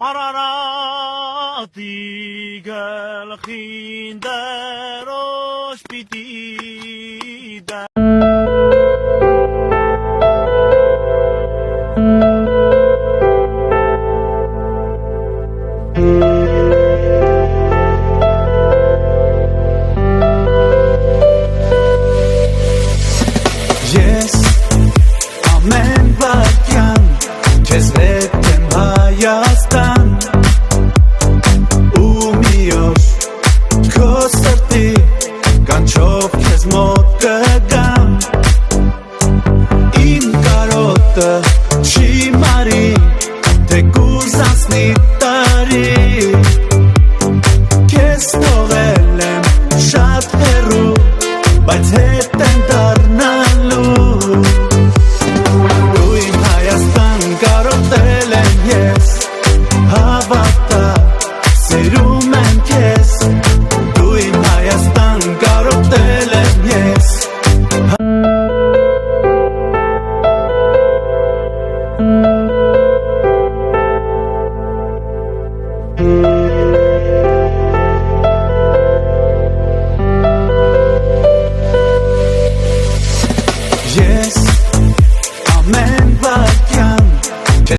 Արարատի գլխին դրոշ պիտի Ես ամեն վարքյան քեզ հետ եմ Հայաստան ու մի օր քո սրտի կանչով քեզ մոտ կգամ իմ կարոտը չի մարի թե կուզանցնի տարի